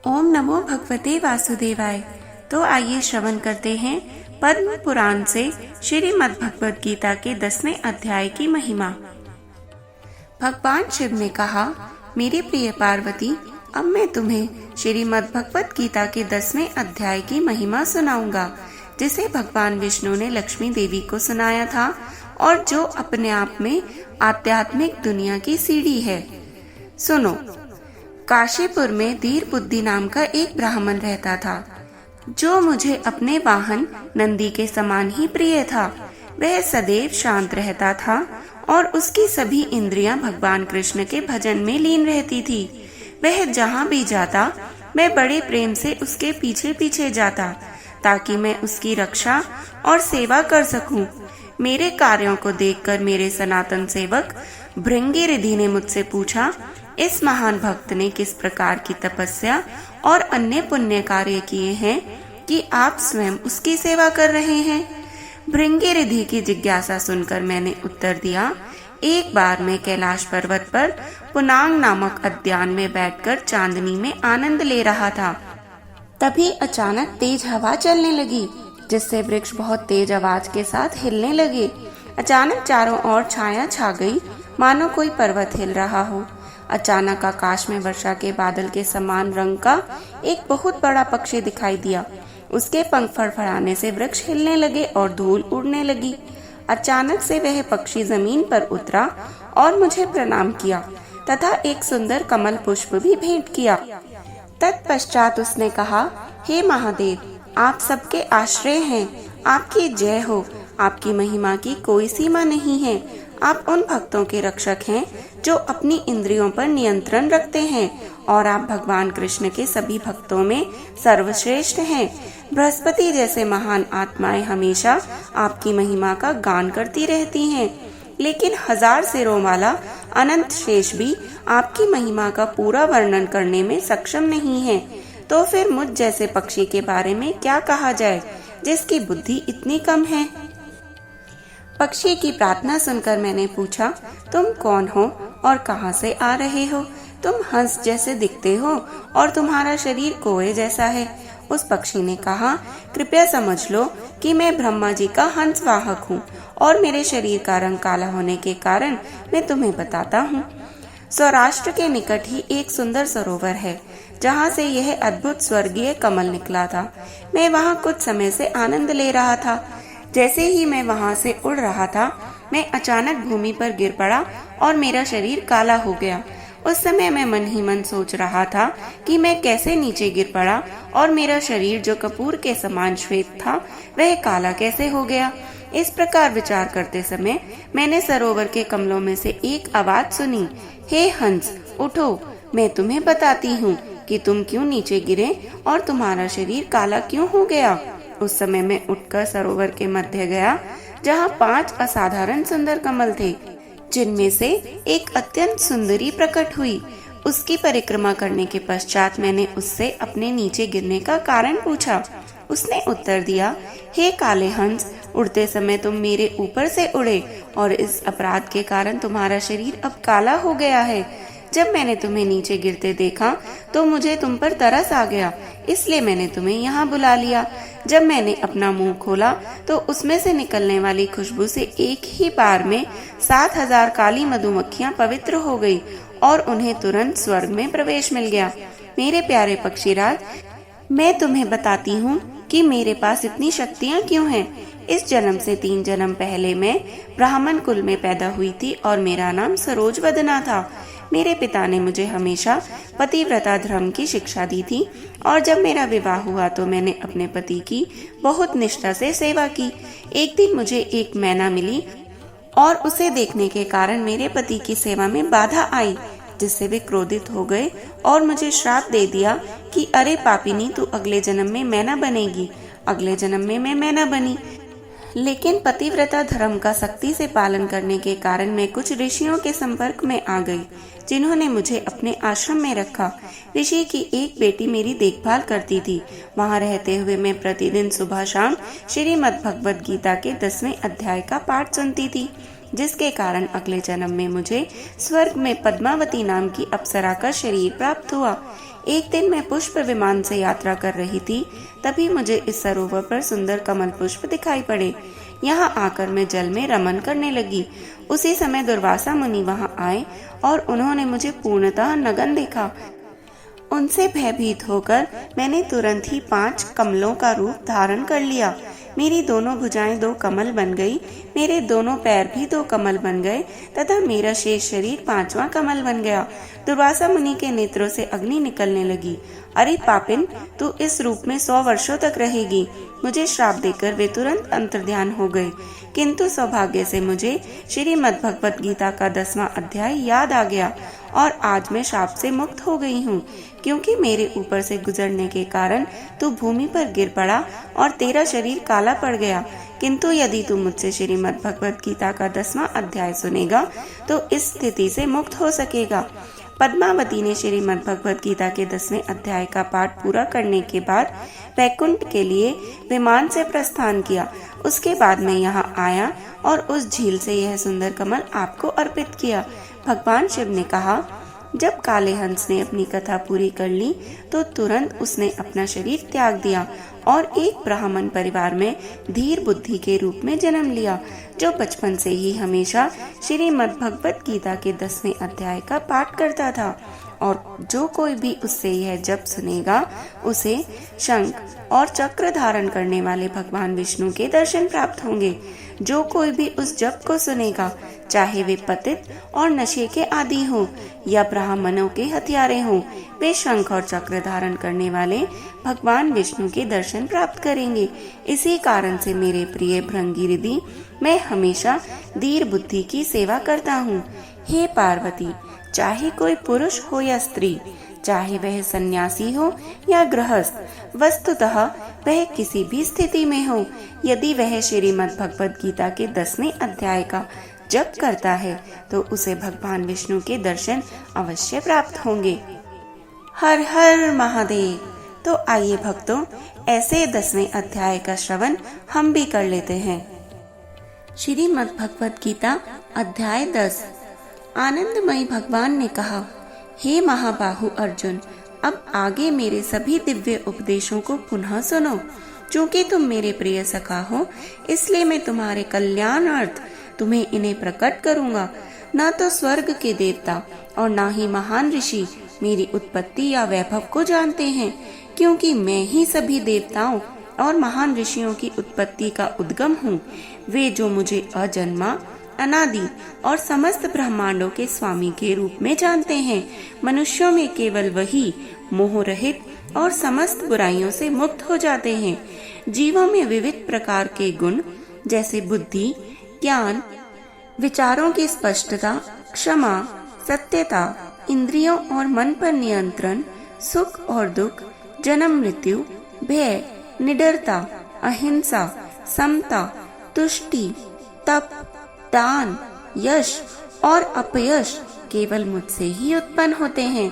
ओम नमो भगवते वासुदेवाय। तो आइए श्रवण करते हैं पद्म पुराण से श्रीमद् भगवद गीता के 10वें अध्याय की महिमा। भगवान शिव ने कहा, मेरी प्रिय पार्वती, अब मैं तुम्हें श्रीमद् भगवद गीता के 10वें अध्याय की महिमा सुनाऊंगा, जिसे भगवान विष्णु ने लक्ष्मी देवी को सुनाया था और जो अपने आप में आध्यात्मिक दुनिया की सीढ़ी है। सुनो। काशीपुर में धीर बुद्धि नाम का एक ब्राह्मण रहता था, जो मुझे अपने वाहन नंदी के समान ही प्रिय था। वह सदैव शांत रहता था और उसकी सभी इंद्रियां भगवान कृष्ण के भजन में लीन रहती थी। वह जहाँ भी जाता, मैं बड़े प्रेम से उसके पीछे पीछे जाता, ताकि मैं उसकी रक्षा और सेवा कर सकूं। मेरे कार्यों को देखकर मेरे सनातन सेवक भृंगिरिधि ने मुझसे पूछा, इस महान भक्त ने किस प्रकार की तपस्या और अन्य पुण्य कार्य किए हैं कि आप स्वयं उसकी सेवा कर रहे हैं। भृंगिरिधि की जिज्ञासा सुनकर मैंने उत्तर दिया, एक बार मैं कैलाश पर्वत पर पुनांग नामक उद्यान में बैठकर चांदनी में आनंद ले रहा था। तभी अचानक तेज हवा चलने लगी, जिससे वृक्ष बहुत तेज आवाज के साथ हिलने लगे। अचानक चारों ओर छाया छा गई, मानो कोई पर्वत हिल रहा हो। अचानक आकाश में वर्षा के बादल के समान रंग का एक बहुत बड़ा पक्षी दिखाई दिया। उसके पंख फड़फड़ाने से वृक्ष हिलने लगे और धूल उड़ने लगी। अचानक से वह पक्षी जमीन पर उतरा और मुझे प्रणाम किया तथा एक सुंदर कमल पुष्प भी भेंट किया। तत्पश्चात उसने कहा, हे महादेव, आप सबके आश्रय हैं, आपकी जय हो। आपकी महिमा की कोई सीमा नहीं है। आप उन भक्तों के रक्षक हैं जो अपनी इंद्रियों पर नियंत्रण रखते हैं, और आप भगवान कृष्ण के सभी भक्तों में सर्वश्रेष्ठ हैं। बृहस्पति जैसे महान आत्माएं हमेशा आपकी महिमा का गान करती रहती हैं, लेकिन 1000 सिरों वाला अनंत शेष भी आपकी महिमा का पूरा वर्णन करने में सक्षम नहीं है। तो फिर मुझ जैसे पक्षी के बारे में क्या कहा जाए, जिसकी बुद्धि इतनी कम है। पक्षी की प्रार्थना सुनकर मैंने पूछा, तुम कौन हो और कहाँ से आ रहे हो? तुम हंस जैसे दिखते हो और तुम्हारा शरीर कोए जैसा है। उस पक्षी ने कहा, कृपया समझ लो कि मैं ब्रह्मा जी का हंस वाहक हूँ और मेरे शरीर का रंग काला होने के कारण मैं तुम्हें बताता हूँ। सौराष्ट्र के निकट ही एक सुंदर सरोवर है, जहाँ से यह अद्भुत स्वर्गीय कमल निकला था। मैं वहाँ कुछ समय से आनंद ले रहा था। जैसे ही मैं वहाँ से उड़ रहा था, मैं अचानक भूमि पर गिर पड़ा और मेरा शरीर काला हो गया। उस समय मैं मन ही मन सोच रहा था कि मैं कैसे नीचे गिर पड़ा और मेरा शरीर जो कपूर के समान श्वेत था, वह काला कैसे हो गया। इस प्रकार विचार करते समय मैंने सरोवर के कमलों में से एक आवाज सुनी, हे हंस, उठो, मैं तुम्हें बताती हूँ कि तुम क्यों नीचे गिरे और तुम्हारा शरीर काला क्यों हो गया। उस समय मैं उठकर सरोवर के मध्य गया, जहाँ 5 असाधारण सुंदर कमल थे, जिनमें से एक अत्यंत सुंदरी प्रकट हुई। उसकी परिक्रमा करने के पश्चात मैंने उससे अपने नीचे गिरने का कारण पूछा। उसने उत्तर दिया, हे काले हंस, उड़ते समय तुम मेरे ऊपर से उड़े और इस अपराध के कारण तुम्हारा शरीर अब काला हो गया है। जब मैंने तुम्हें नीचे गिरते देखा तो मुझे तुम पर तरस आ गया, इसलिए मैंने तुम्हें यहाँ बुला लिया। जब मैंने अपना मुंह खोला तो उसमें से निकलने वाली खुशबू से एक ही बार में 7000 काली मधुमक्खियाँ पवित्र हो गई और उन्हें तुरंत स्वर्ग में प्रवेश मिल गया। मेरे प्यारे पक्षीराज, मैं तुम्हें बताती हूँ कि मेरे पास इतनी शक्तियाँ क्यों हैं। इस जन्म से 3 जन्म पहले मैं ब्राह्मण कुल में पैदा हुई थी और मेरा नाम सरोज वदना था। मेरे पिता ने मुझे हमेशा पतिव्रता धर्म की शिक्षा दी थी और जब मेरा विवाह हुआ तो मैंने अपने पति की बहुत निष्ठा से सेवा की। एक दिन मुझे एक मैना मिली और उसे देखने के कारण मेरे पति की सेवा में बाधा आई, जिससे वे क्रोधित हो गए और मुझे श्राप दे दिया कि अरे पापिनी, तू अगले जन्म में मैना बनेगी। अगले जन्म में मैं मैना बनी, लेकिन पतिव्रता धर्म का सख्ती से पालन करने के कारण मैं कुछ ऋषियों के संपर्क में आ गई, जिन्होंने मुझे अपने आश्रम में रखा। ऋषि की एक बेटी मेरी देखभाल करती थी। वहाँ रहते हुए मैं प्रतिदिन सुबह शाम श्रीमद् भगवद गीता के 10वें अध्याय का पाठ सुनती थी। जिसके कारण अगले जन्म में मुझे स्वर्ग में पद्मावती नाम की अप्सरा का शरीर प्राप्त हुआ। एक दिन मैं पुष्प विमान से यात्रा कर रही थी, तभी मुझे इस सरोवर पर सुंदर कमल पुष्प दिखाई पड़े। यहाँ आकर मैं जल में रमन करने लगी। उसी समय दुर्वासा मुनि वहाँ आए और उन्होंने मुझे पूर्णतः नग्न देखा। उनसे भयभीत होकर मैंने तुरंत ही 5 कमलों का रूप धारण कर लिया। मेरी दोनों भुजाएं 2 कमल बन गई, मेरे दोनों पैर भी 2 कमल बन गए तथा मेरा शेष शरीर 5वां कमल बन गया। दुर्वासा मुनि के नेत्रों से अग्नि निकलने लगी। अरे पापिन, तू इस रूप में 100 वर्षों तक रहेगी। मुझे श्राप देकर वे तुरंत अंतर्ध्यान हो गए, किंतु सौभाग्य से मुझे श्रीमद् भगवत गीता का 10वां अध्याय याद आ गया और आज मैं श्राप से मुक्त हो गई हूँ, क्योंकि मेरे ऊपर से गुजरने के कारण तू भूमि पर गिर पड़ा और तेरा शरीर काला पड़ गया। किंतु यदि तू मुझसे श्रीमद् भगवत गीता का 10वां अध्याय सुनेगा तो इस स्थिति से मुक्त हो सकेगा। पद्मावती ने श्रीमद् भगवत गीता के 10वें अध्याय का पाठ पूरा करने के बाद वैकुंठ के लिए विमान से प्रस्थान किया। उसके बाद मैं यहाँ आया और उस झील से यह सुंदर कमल आपको अर्पित किया। भगवान शिव ने कहा, जब काले हंस ने अपनी कथा पूरी कर ली तो तुरंत उसने अपना शरीर त्याग दिया और एक ब्राह्मण परिवार में धीर बुद्धि के रूप में जन्म लिया, जो बचपन से ही हमेशा श्रीमद् भगवत गीता के 10वें अध्याय का पाठ करता था। और जो कोई भी उससे यह जप सुनेगा उसे शंख और चक्र धारण करने वाले भगवान विष्णु के दर्शन प्राप्त होंगे। जो कोई भी उस जप को सुनेगा, चाहे वे पतित और नशे के आदि हों या ब्राह्मणों के हथियारे हों, वे शंख और चक्र धारण करने वाले भगवान विष्णु के दर्शन प्राप्त करेंगे। इसी कारण से मेरे प्रिय भृंगिरिधि, मैं हमेशा धीर बुद्धि की सेवा करता हूँ। हे पार्वती, चाहे कोई पुरुष हो या स्त्री, चाहे वह सन्यासी हो या गृहस्थ, वस्तुतः वह किसी भी स्थिति में हो, यदि वह श्रीमद् भगवत गीता के 10वें अध्याय का जप करता है तो उसे भगवान विष्णु के दर्शन अवश्य प्राप्त होंगे। हर हर महादेव। तो आइए भक्तों, ऐसे 10वें अध्याय का श्रवण हम भी कर लेते हैं। श्रीमद् भगवत गीता अध्याय 10। आनंदमयी भगवान ने कहा, हे महाबाहु अर्जुन, अब आगे मेरे सभी दिव्य उपदेशों को पुनः सुनो। चूंकि तुम मेरे प्रिय सखा हो, इसलिए मैं तुम्हारे कल्याणार्थ तुम्हें इन्हें प्रकट करूंगा। न तो स्वर्ग के देवता और न ही महान ऋषि मेरी उत्पत्ति या वैभव को जानते हैं, क्योंकि मैं ही सभी देवताओं और महान ऋषियों की उत्पत्ति का उद्गम हूँ। वे जो मुझे अजन्मा, अनादि और समस्त ब्रह्मांडों के स्वामी के रूप में जानते हैं। मनुष्यों में केवल वही मोह रहित और समस्त बुराइयों से मुक्त हो जाते हैं। जीवों में विविध प्रकार के गुण जैसे बुद्धि, ज्ञान, विचारों की स्पष्टता, क्षमा, सत्यता, इंद्रियों और मन पर नियंत्रण, सुख और दुख, जन्म मृत्यु, भय, निडरता, अहिंसा, समता, तुष्टि, तप, दान, यश और अपयश केवल मुझसे ही उत्पन्न होते हैं।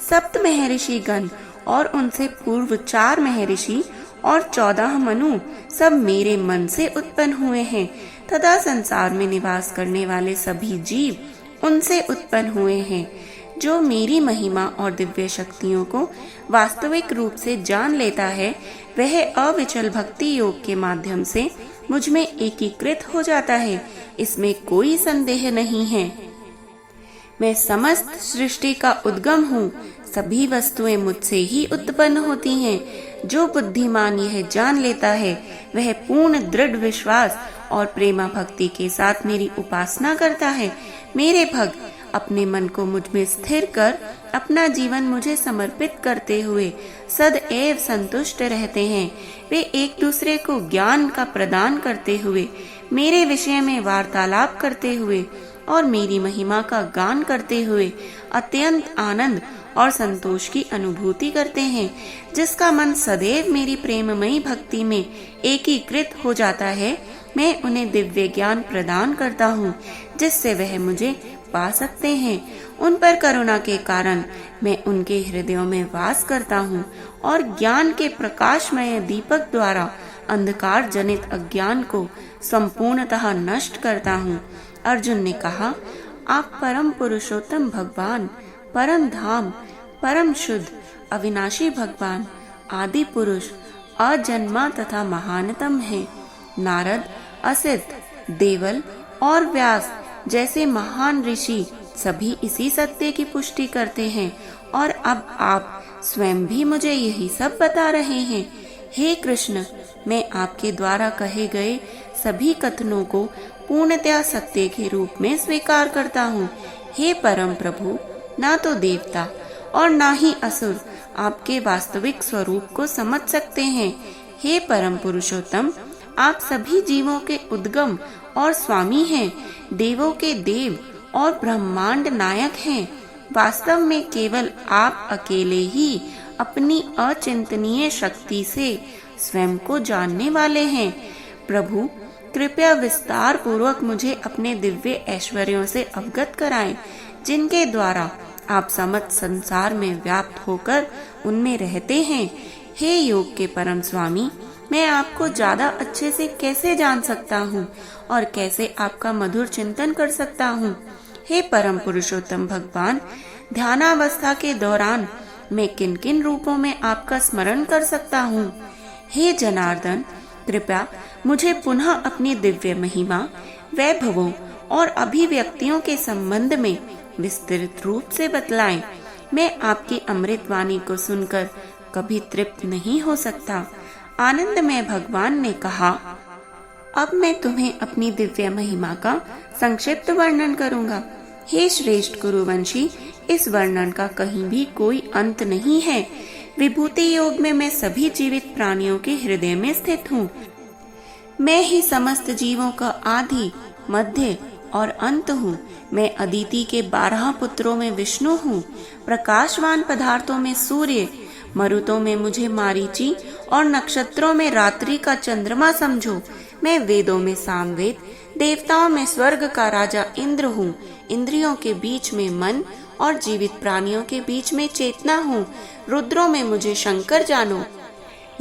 सप्त महर्षि गण और उनसे पूर्व 4 महर्षि और 14 मनु सब मेरे मन से उत्पन्न हुए हैं तथा संसार में निवास करने वाले सभी जीव उनसे उत्पन्न हुए हैं। जो मेरी महिमा और दिव्य शक्तियों को वास्तविक रूप से जान लेता है, वह अविचल भक्ति योग के माध्यम से मुझ में एकीकृत हो जाता है। इसमें कोई संदेह नहीं है। मैं समस्त सृष्टि का उद्गम हूँ। सभी वस्तुएं मुझसे ही उत्पन्न होती हैं। जो बुद्धिमान यह जान लेता है, वह पूर्ण दृढ़ विश्वास और प्रेमा भक्ति के साथ मेरी उपासना करता है। मेरे भक्त अपने मन को मुझ में स्थिर कर अपना जीवन मुझे समर्पित करते हुए सदैव संतुष्ट रहते हैं। वे एक दूसरे को ज्ञान का प्रदान करते हुए, मेरे विषय में वार्तालाप करते हुए और मेरी महिमा का गान करते हुए अत्यंत आनंद और संतोष की अनुभूति करते हैं। जिसका मन सदैव मेरी प्रेममयी भक्ति में एकीकृत हो जाता है, मैं उन्हें दिव्य ज्ञान प्रदान करता हूँ, जिससे वह मुझे पा सकते हैं। उन पर करुणा के कारण मैं उनके हृदयों में वास करता हूँ और ज्ञान के प्रकाशमय दीपक द्वारा अंधकार जनित अज्ञान को संपूर्णतः नष्ट करता हूँ। अर्जुन ने कहा, आप परम पुरुषोत्तम भगवान, परम धाम, परम शुद्ध, अविनाशी भगवान, आदि पुरुष, अजन्मा तथा महानतम है। नारद, असित, देवल और व्यास जैसे महान ऋषि सभी इसी सत्य की पुष्टि करते हैं और अब आप स्वयं भी मुझे यही सब बता रहे हैं। हे कृष्ण, मैं आपके द्वारा कहे गए सभी कथनों को पूर्णतया सत्य के रूप में स्वीकार करता हूँ। हे परम प्रभु, ना तो देवता और ना ही असुर आपके वास्तविक स्वरूप को समझ सकते हैं। हे परम पुरुषोत्तम, आप सभी जीवों के उद्गम और स्वामी हैं, देवों के देव और ब्रह्मांड नायक हैं। वास्तव में केवल आप अकेले ही अपनी अचिंतनीय शक्ति से स्वयं को जानने वाले हैं। प्रभु, कृपया विस्तार पूर्वक मुझे अपने दिव्य ऐश्वर्यों से अवगत कराएं, जिनके द्वारा आप समस्त संसार में व्याप्त होकर उनमें रहते हैं। हे योग के परम स्वामी, मैं आपको ज्यादा अच्छे से कैसे जान सकता हूँ और कैसे आपका मधुर चिंतन कर सकता हूँ। हे परम पुरुषोत्तम भगवान, ध्यानावस्था के दौरान मैं किन किन रूपों में आपका स्मरण कर सकता हूँ। हे जनार्दन, कृपया मुझे पुनः अपनी दिव्य महिमा, वैभवों और अभिव्यक्तियों के संबंध में विस्तृत रूप से बतलाएं। मैं आपकी अमृत वाणी को सुनकर कभी तृप्त नहीं हो सकता। आनंदमय भगवान ने कहा, अब मैं तुम्हें अपनी दिव्य महिमा का संक्षिप्त वर्णन करूंगा। हे श्रेष्ठ कुरुवंशी, इस वर्णन का कहीं भी कोई अंत नहीं है। विभूति योग में मैं सभी जीवित प्राणियों के हृदय में स्थित हूँ। मैं ही समस्त जीवों का आदि, मध्य और अंत हूँ। मैं अदिति के 12 पुत्रों में विष्णु हूँ। प्रकाशवान पदार्थों में सूर्य, मरुतों में मुझे मारीची और नक्षत्रों में रात्रि का चंद्रमा समझो। मैं वेदों में सामवेद, देवताओं में स्वर्ग का राजा इंद्र हूँ। इंद्रियों के बीच में मन और जीवित प्राणियों के बीच में चेतना हूँ। रुद्रों में मुझे शंकर जानो।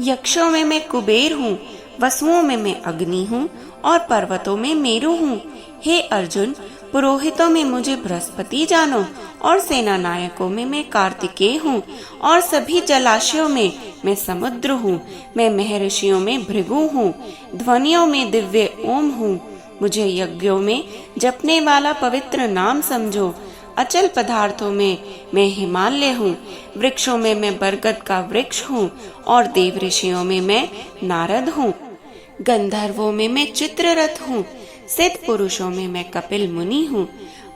यक्षों में मैं कुबेर हूँ। वसुओं में मैं अग्नि हूँ और पर्वतों में मेरु हूँ। हे अर्जुन, पुरोहितों में मुझे बृहस्पति जानो और सेना नायकों में मैं कार्तिकेय हूँ और सभी जलाशयों में मैं समुद्र हूँ। मैं महर्षियों में भृगु हूँ। ध्वनियों में दिव्य ओम हूँ। मुझे यज्ञों में जपने वाला पवित्र नाम समझो। अचल पदार्थों में मैं हिमालय हूँ। वृक्षों में मैं बरगद का वृक्ष हूँ और देव ऋषियों में मैं नारद हूँ। गंधर्वों में मैं चित्ररथ हूँ। सिद्ध पुरुषों में मैं कपिल मुनि हूँ।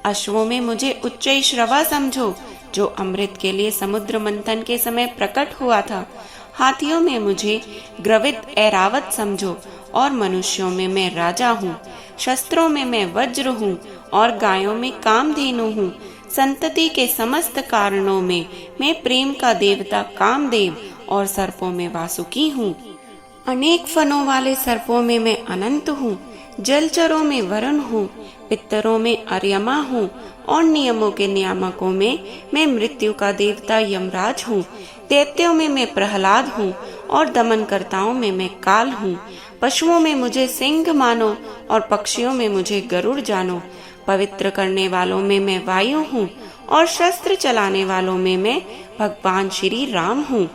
अश्वों में मुझे उच्चैश्रवा समझो, जो अमृत के लिए समुद्र मंथन के समय प्रकट हुआ था। हाथियों में मुझे ग्रवित ऐरावत समझो और मनुष्यों में मैं राजा हूँ। शस्त्रों में मैं वज्र हूँ और गायों में कामधेनु हूँ। संतति के समस्त कारणों में मैं प्रेम का देवता कामदेव और सर्पों में वासुकी हूँ। अनेक फनों वाले सर्पों में मैं अनंत हूँ। जलचरों में वरुण हूँ। पितरों में अर्यमा हूँ और नियमों के नियामकों में मैं मृत्यु का देवता यमराज हूँ। दैत्यों में मैं प्रहलाद हूँ और दमनकर्ताओं में मैं काल हूँ। पशुओं में मुझे सिंह मानो और पक्षियों में मुझे गरुड़ जानो। पवित्र करने वालों में मैं वायु हूँ और शस्त्र चलाने वालों में मैं भगवान श्री राम हूँ।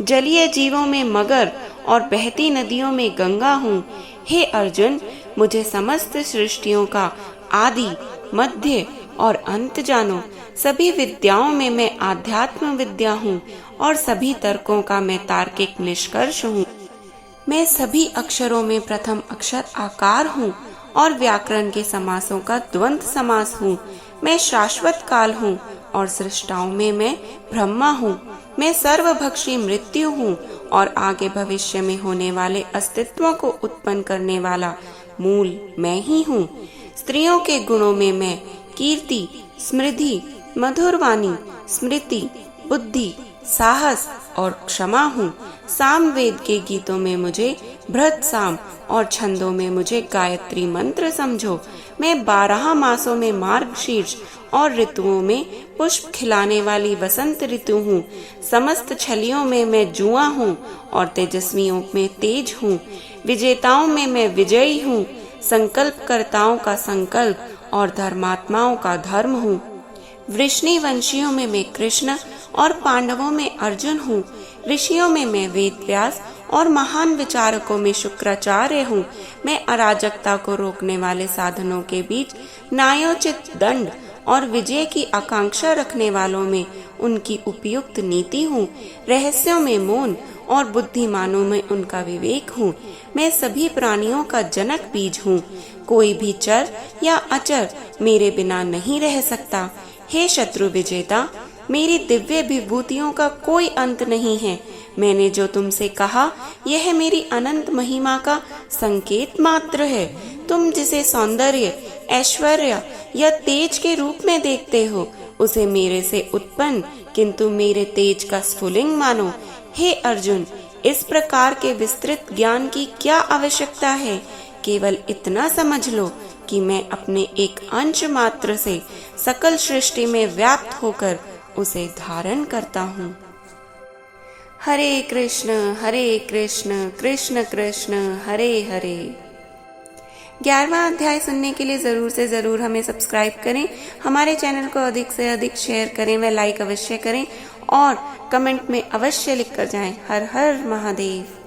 जलीय जीवों में मगर और बहती नदियों में गंगा हूँ। हे अर्जुन, मुझे समस्त सृष्टियों का आदि, मध्य और अंत जानो। सभी विद्याओं में मैं आध्यात्म विद्या हूँ और सभी तर्कों का मैं तार्किक निष्कर्ष हूँ। मैं सभी अक्षरों में प्रथम अक्षर आकार हूँ और व्याकरण के समासों का द्वंद्व समास हूँ। मैं शाश्वत काल हूँ और सृष्टाओं में मैं ब्रह्मा हूँ। मैं सर्वभक्षी मृत्यु हूँ और आगे भविष्य में होने वाले अस्तित्वों को उत्पन्न करने वाला मूल मैं ही हूँ। स्त्रियों के गुणों में मैं कीर्ति, स्मृति, मधुरवाणी, स्मृति, बुद्धि, साहस और क्षमा हूँ। सामवेद के गीतों में मुझे भृत साम और छंदों में मुझे गायत्री मंत्र समझो। मैं 12 मासों में मार्गशीर्ष और ऋतुओं में पुष्प खिलाने वाली वसंत ऋतु हूँ। समस्त छलियों में मैं जुआ हूँ और तेजस्वियों में तेज हूँ। विजेताओं में मैं विजयी हूँ। संकल्पकर्ताओं का संकल्प और धर्मात्माओं का धर्म हूँ। वृष्णि वंशियों में मैं कृष्ण और पांडवों में अर्जुन हूँ। ऋषियों में मैं वेद व्यास और महान विचारकों में शुक्राचार्य हूँ। मैं अराजकता को रोकने वाले साधनों के बीच न्यायोचित दंड और विजय की आकांक्षा रखने वालों में उनकी उपयुक्त नीति हूँ। रहस्यों में मौन और बुद्धिमानों में उनका विवेक हूँ। मैं सभी प्राणियों का जनक बीज हूँ। कोई भी चर या अचर मेरे बिना नहीं रह सकता। हे शत्रु विजेता, मेरी दिव्य विभूतियों का कोई अंत नहीं है। मैंने जो तुमसे कहा यह मेरी अनंत महिमा का संकेत मात्र है। तुम जिसे सौंदर्य, ऐश्वर्य या तेज के रूप में देखते हो उसे मेरे से उत्पन्न किंतु मेरे तेज का स्फुलिंग मानो। हे अर्जुन, इस प्रकार के विस्तृत ज्ञान की क्या आवश्यकता है? केवल इतना समझ लो कि मैं अपने एक अंश मात्र से सकल सृष्टि में व्याप्त होकर उसे धारण करता हूँ। हरे कृष्ण कृष्ण कृष्ण हरे हरे। 11वां अध्याय सुनने के लिए जरूर से जरूर हमें सब्सक्राइब करें, हमारे चैनल को अधिक से अधिक शेयर करें, व लाइक अवश्य करें और कमेंट में अवश्य लिख कर जाएं। हर हर महादेव।